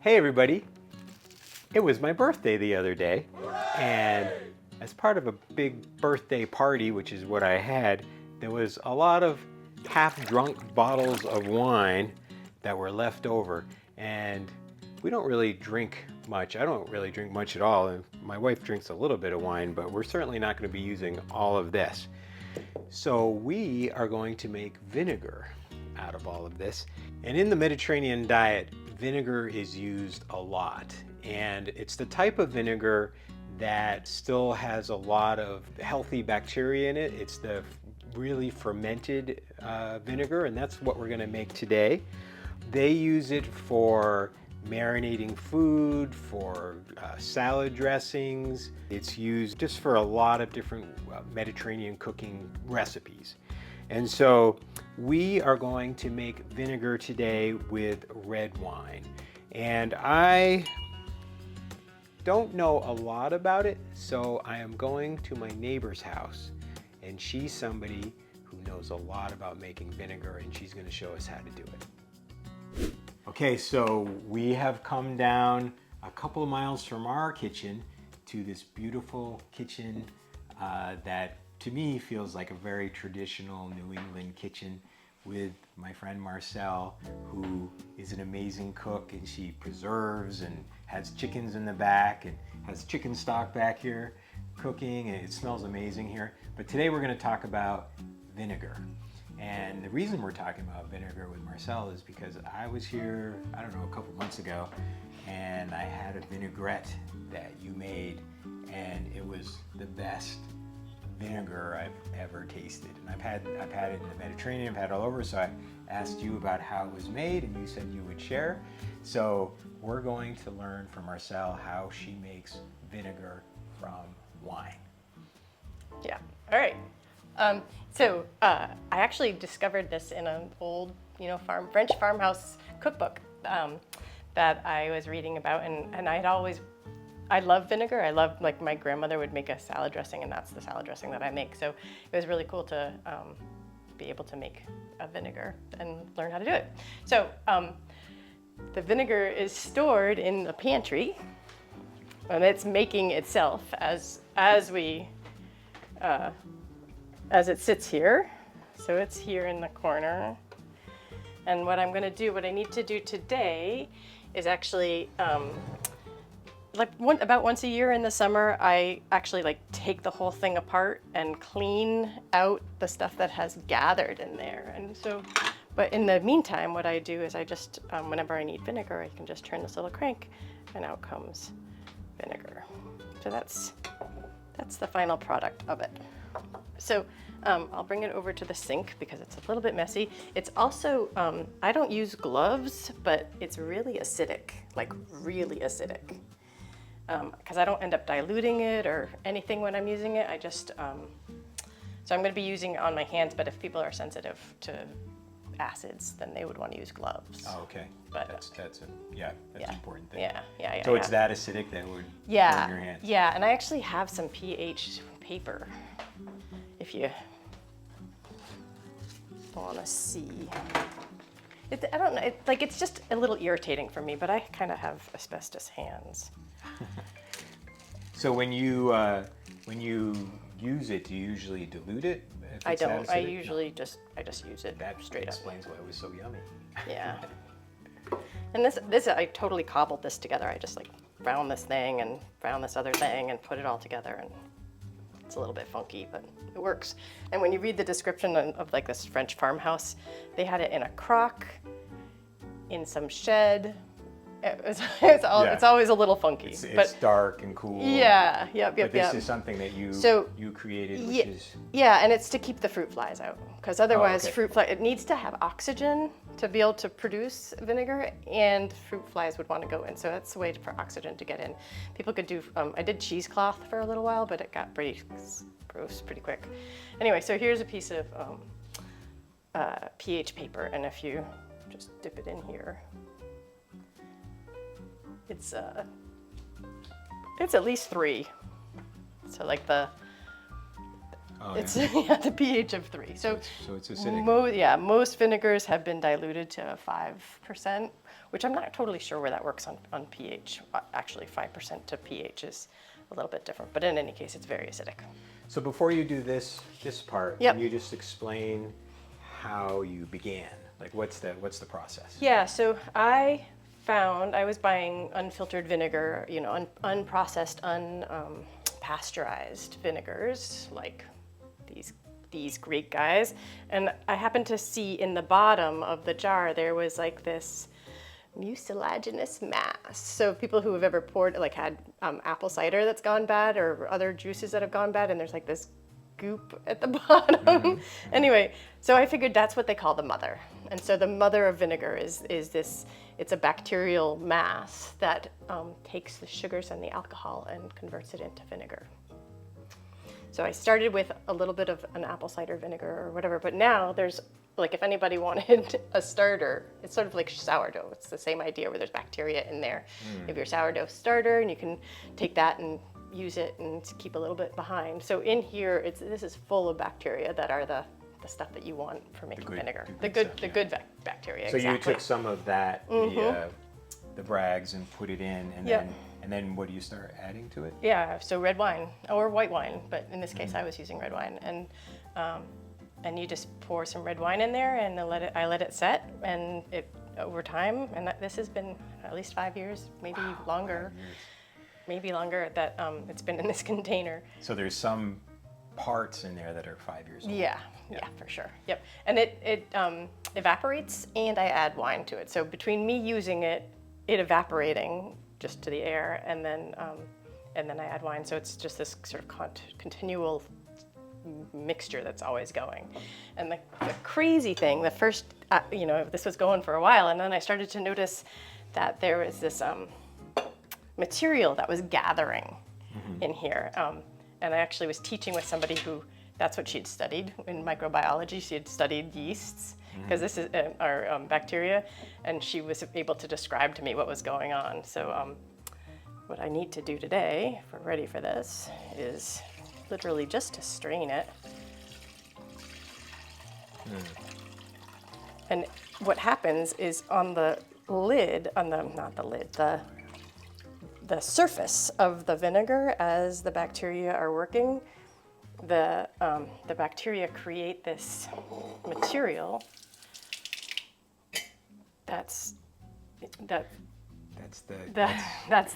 Hey everybody, it was my birthday the other day, and as part of a big birthday party, which is what I had, there was a lot of half-drunk bottles of wine that were left over, and we don't really drink much. I don't really drink much at all, and my wife drinks a little bit of wine, but we're certainly not going to be using all of this. So we are going to make vinegar out of all of this. And in the Mediterranean diet, vinegar is used a lot. And it's the type of vinegar that still has a lot of healthy bacteria in it. It's the really fermented vinegar, and that's what we're going to make today. They use it for marinating food, for salad dressings. It's used just for a lot of different Mediterranean cooking recipes. And so we are going to make vinegar today with red wine. And I don't know a lot about it, so I am going to my neighbor's house, and she's somebody who knows a lot about making vinegar, and she's going to show us how to do it. Okay, so we have come down a couple of miles from our kitchen to this beautiful kitchen that to me feels like a very traditional New England kitchen with my friend Marcelle, who is an amazing cook, and she preserves and has chickens in the back and has chicken stock back here cooking, and it smells amazing here. But today we're going to talk about vinegar. And the reason we're talking about vinegar with Marcelle is because I was here, I don't know, a couple months ago, and I had a vinaigrette that you made, and it was the best vinegar I've ever tasted. And I've had it in the Mediterranean, I've had it all over, so I asked you about how it was made, and you said you would share. So we're going to learn from Marcelle how she makes vinegar from wine. Yeah, all right. I actually discovered this in an old, French farmhouse cookbook that I was reading about, and I love vinegar. I love, like, my grandmother would make a salad dressing, and that's the salad dressing that I make. So it was really cool to be able to make a vinegar and learn how to do it. So the vinegar is stored in the pantry, and it's making itself as it sits here. So it's here in the corner. And what I need to do today is actually, about once a year in the summer, I actually take the whole thing apart and clean out the stuff that has gathered in there. And so, but in the meantime, what I do is I just, whenever I need vinegar, I can just turn this little crank and out comes vinegar. So that's the final product of it. So I'll bring it over to the sink because it's a little bit messy. It's also, I don't use gloves, but it's really acidic, like really acidic. Because I don't end up diluting it or anything when I'm using it. I just, so I'm going to be using it on my hands, but if people are sensitive to acids, then they would want to use gloves. Oh, okay. But that's an important thing. Yeah. So it's that acidic that would burn your hands. Yeah, and I actually have some pH paper if you want to see. I don't know, it's just a little irritating for me, but I kind of have asbestos hands. So when you use it, do you usually dilute it? I don't. I usually just use it straight up. That explains why it was so yummy. Yeah. And this I totally cobbled this together. I just found this thing and found this other thing and put it all together, and it's a little bit funky, but it works. And when you read the description of this French farmhouse, they had it in a crock, in some shed. It's always a little funky. It's dark and cool. Yeah, yep. But this is something that you created, which is... Yeah, and it's to keep the fruit flies out, because otherwise it needs to have oxygen to be able to produce vinegar, and fruit flies would want to go in. So that's the way for oxygen to get in. People could do, I did cheesecloth for a little while, but it got pretty gross pretty quick. Anyway, so here's a piece of pH paper, and if you just dip it in here, it's at least 3. So Oh, It's yeah. yeah, the pH of 3. So It's acidic. most vinegars have been diluted to 5%, which I'm not totally sure where that works on pH. Actually, 5% to pH is a little bit different, but in any case, it's very acidic. So before you do this part, Yep. can you just explain how you began? Like what's the process? Yeah, so I was buying unfiltered vinegar, unprocessed, pasteurized vinegars, like these great guys. And I happened to see in the bottom of the jar, there was like this mucilaginous mass. So people who have ever had apple cider that's gone bad or other juices that have gone bad, and there's like this goop at the bottom. Anyway, so I figured that's what they call the mother. And so the mother of vinegar is this, it's a bacterial mass that takes the sugars and the alcohol and converts it into vinegar. So I started with a little bit of an apple cider vinegar or whatever, but now there's, like, if anybody wanted a starter, it's sort of like sourdough. It's the same idea where there's bacteria in there. You have your sourdough starter, and you can take that and use it and keep a little bit behind. So in here, this is full of bacteria that are the stuff that you want for making vinegar. The good bacteria. So exactly. you took some of that, the Bragg's, and put it in, and then what do you start adding to it? Yeah, so red wine or white wine, but in this case I was using red wine, and you just pour some red wine in there, and I let it set, and it over time, and this has been at least 5 years, maybe longer. 5 years. Maybe longer that it's been in this container. So there's some parts in there that are 5 years old. Yeah, for sure. Yep, and it evaporates, and I add wine to it. So between me using it evaporating just to the air, and then I add wine. So it's just this sort of continual mixture that's always going. And the crazy thing, the first, this was going for a while, and then I started to notice that there was this material that was gathering in here. And I actually was teaching with somebody who, that's what she'd studied in microbiology. She had studied yeasts, because this is our bacteria, and she was able to describe to me what was going on. So what I need to do today, if we're ready for this, is literally just to strain it. And what happens is on the lid, the surface of the vinegar, as the bacteria are working, the bacteria create this material that's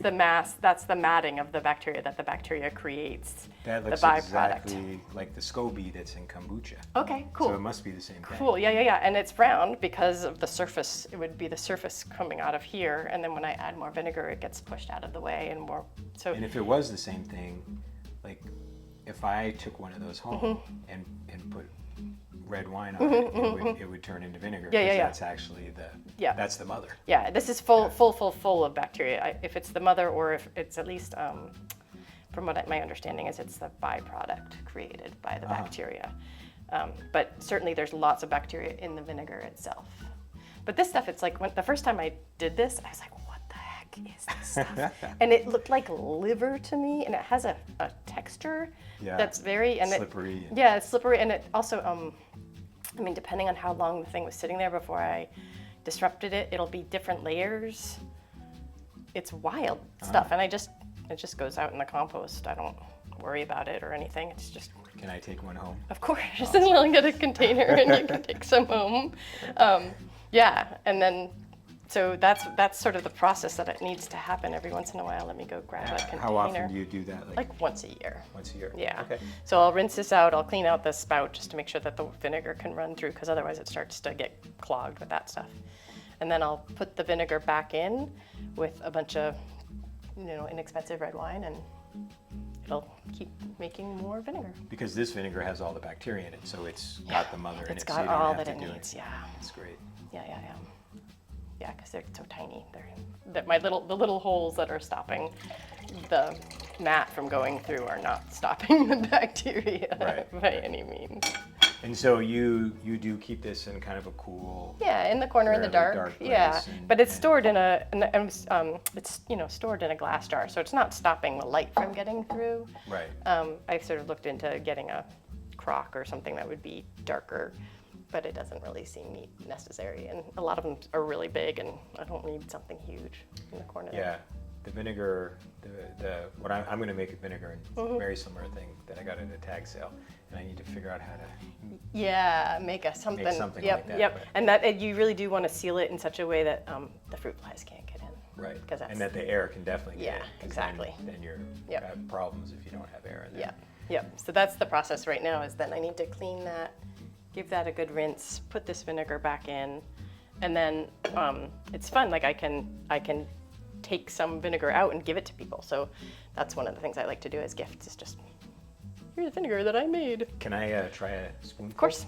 the mass, that's the matting of the bacteria that the bacteria creates. That looks the byproduct. exactly like the SCOBY that's in kombucha. Okay, cool. So it must be the same thing. Cool, yeah. And it's brown because of the surface. It would be the surface coming out of here, and then when I add more vinegar, it gets pushed out of the way and more. So. And if it was the same thing, like if I took one of those home and put red wine on it, it would turn into vinegar. Yeah. That's actually that's the mother. Yeah, this is full of bacteria. If it's the mother, or if it's at least, from what my understanding is, it's the byproduct created by the bacteria. But certainly there's lots of bacteria in the vinegar itself. But this stuff, it's like, the first time I did this, I was like, what the heck is this stuff? And it looked like liver to me, and it has a texture that's very slippery. It's slippery, and it also, depending on how long the thing was sitting there before I disrupted it, it'll be different layers. It's wild stuff, and it just goes out in the compost. I don't worry about it or anything. It's just. Can I take one home? Of course, and we'll get a container, and you can take some home. And then. So that's sort of the process that it needs to happen every once in a while. Let me go grab a container. How often do you do that? Like once a year. Once a year? Yeah. Okay. So I'll rinse this out. I'll clean out the spout just to make sure that the vinegar can run through, because otherwise it starts to get clogged with that stuff. And then I'll put the vinegar back in with a bunch of, inexpensive red wine, and it'll keep making more vinegar. Because this vinegar has all the bacteria in it, so it's got the mother in it. It's got so you don't all have that to it do needs. it. Yeah. It's great. Yeah, because they're so tiny. The little holes that are stopping the mat from going through are not stopping the bacteria by any means. And so you do keep this in kind of a cool. Yeah, in the corner in the dark. Yeah, but it's stored in stored in a glass jar, so it's not stopping the light from getting through. Right. I sort of looked into getting a crock or something that would be darker, but it doesn't really seem necessary. And a lot of them are really big, and I don't need something huge in the corner. Yeah, the vinegar, what I'm going to make a vinegar, and it's a very similar thing that I got at a tag sale, and I need to figure out how to make something. make something Yep, like that. yep. but- And that you really do want to seal it in such a way that the fruit flies can't get in. Right, 'Cause that's- and that the air can definitely get Yeah, in, 'cause exactly. Then you're Yep. have problems if you don't have air in there. Yeah, yep. So that's the process right now. Is then I need to clean that, give that a good rinse, put this vinegar back in, and then it's fun. Like I can take some vinegar out and give it to people. So that's one of the things I like to do as gifts. Is just here's vinegar that I made. Can I try a spoonful? Of course.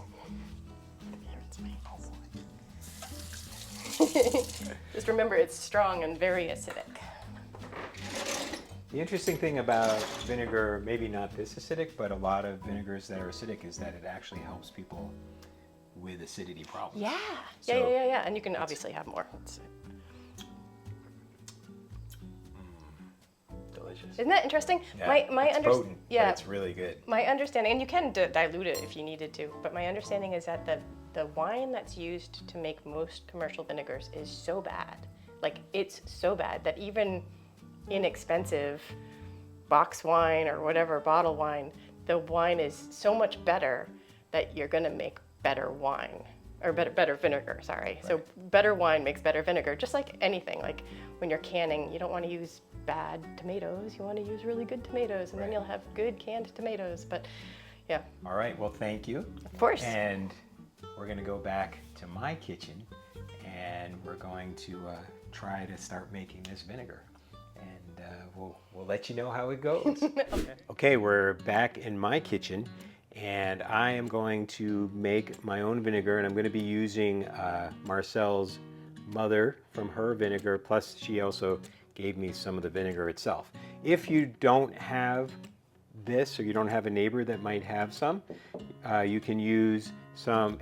Just remember, it's strong and very acidic. The interesting thing about vinegar, maybe not this acidic, but a lot of vinegars that are acidic, is that it actually helps people with acidity problems. Yeah, So- yeah. And you can obviously have more. Delicious. Isn't that interesting? Yeah, my it's potent, yeah, but it's really good. my understanding, and you can dilute it if you needed to, but my understanding is that the wine that's used to make most commercial vinegars is so bad. Like, it's so bad that even inexpensive box wine or whatever, bottle wine, the wine is so much better that you're going to make better wine. Or better vinegar, sorry. Right. So better wine makes better vinegar, just like anything. Like when you're canning, you don't want to use bad tomatoes. You want to use really good tomatoes, and then Right. you'll have good canned tomatoes. But yeah, All right, well, thank you. of course. And we're going to go back to my kitchen, and we're going to try to start making this vinegar. And we'll let you know how it goes. Okay, we're back in my kitchen, and I am going to make my own vinegar, and I'm going to be using Marcelle's mother from her vinegar, plus she also gave me some of the vinegar itself. If you don't have this, or you don't have a neighbor that might have some, you can use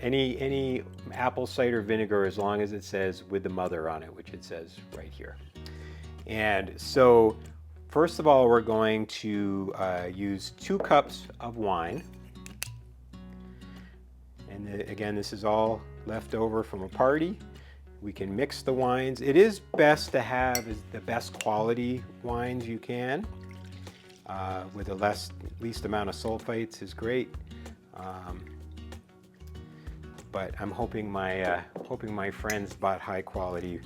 any apple cider vinegar, as long as it says with the mother on it, which it says right here. And so first of all, we're going to use 2 cups of wine. And again, this is all left over from a party. We can mix the wines. It is best to have the best quality wines you can, with the least amount of sulfites is great. But I'm hoping my friends bought high quality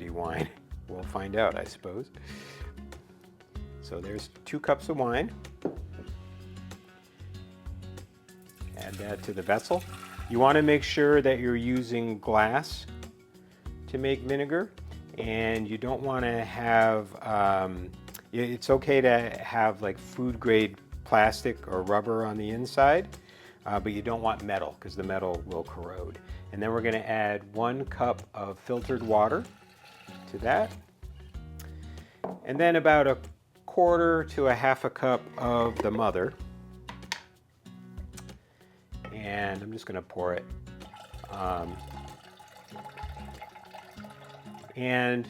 wine. We'll find out, I suppose. So there's 2 cups of wine. Add that to the vessel. You want to make sure that you're using glass to make vinegar, and you don't want to have, it's okay to have like food grade plastic or rubber on the inside, but you don't want metal, because the metal will corrode. And then we're going to add 1 cup of filtered water to that, and then about 1/4 to 1/2 cup of the mother. And I'm just going to pour it. And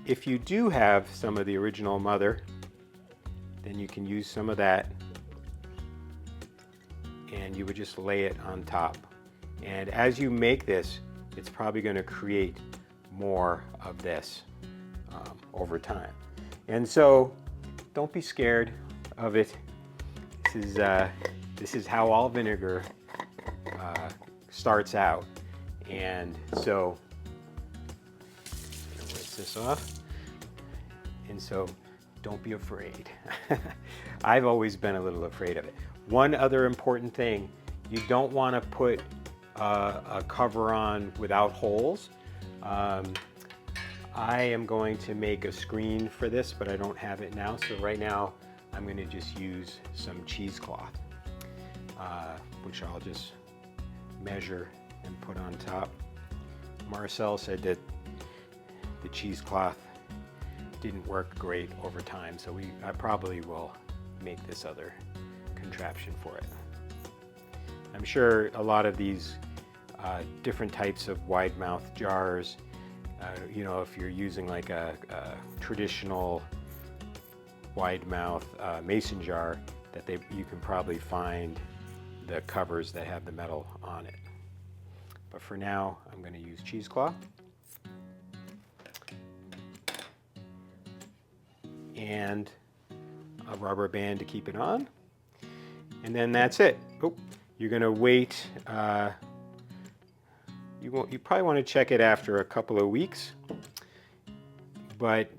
if you do have some of the original mother, then you can use some of that, and you would just lay it on top. And as you make this, it's probably going to create more of this over time. And so don't be scared of it. This is how all vinegar starts out. And so rinse this off. And so don't be afraid. I've always been a little afraid of it. One other important thing, you don't want to put a cover on without holes. I am going to make a screen for this, but I don't have it now. So right now I'm going to just use some cheesecloth, which I'll just measure and put on top. Marcelle said that the cheesecloth didn't work great over time, so I probably will make this other contraption for it. I'm sure a lot of these different types of wide mouth jars, you know, if you're using like a traditional wide mouth mason jar, that you can probably find the covers that have the metal on it. But for now, I'm going to use cheesecloth. And a rubber band to keep it on. And then that's it. Oh, you're going to wait. You probably want to check it after a couple of weeks. But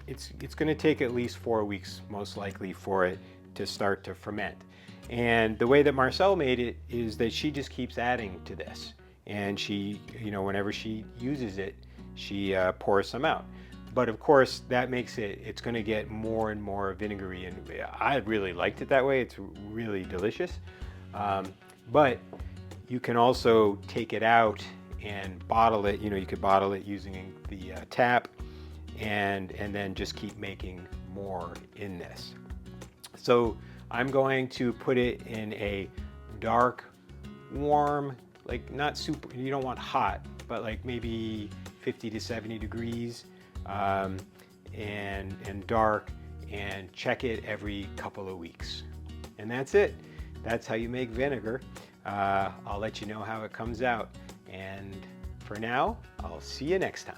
it's going to take at least 4 weeks, most likely, for it to start to ferment. And the way that Marcelle made it is that she just keeps adding to this. And she, whenever she uses it, she pours some out. But of course, that makes it's going to get more and more vinegary. And I really liked it that way. It's really delicious. But you can also take it out and bottle it. You could bottle it using the tap and then just keep making more in this. So I'm going to put it in a dark, warm, like not super, you don't want hot, but like maybe 50 to 70 degrees and dark, and check it every couple of weeks. And that's it. That's how you make vinegar. I'll let you know how it comes out. And for now, I'll see you next time.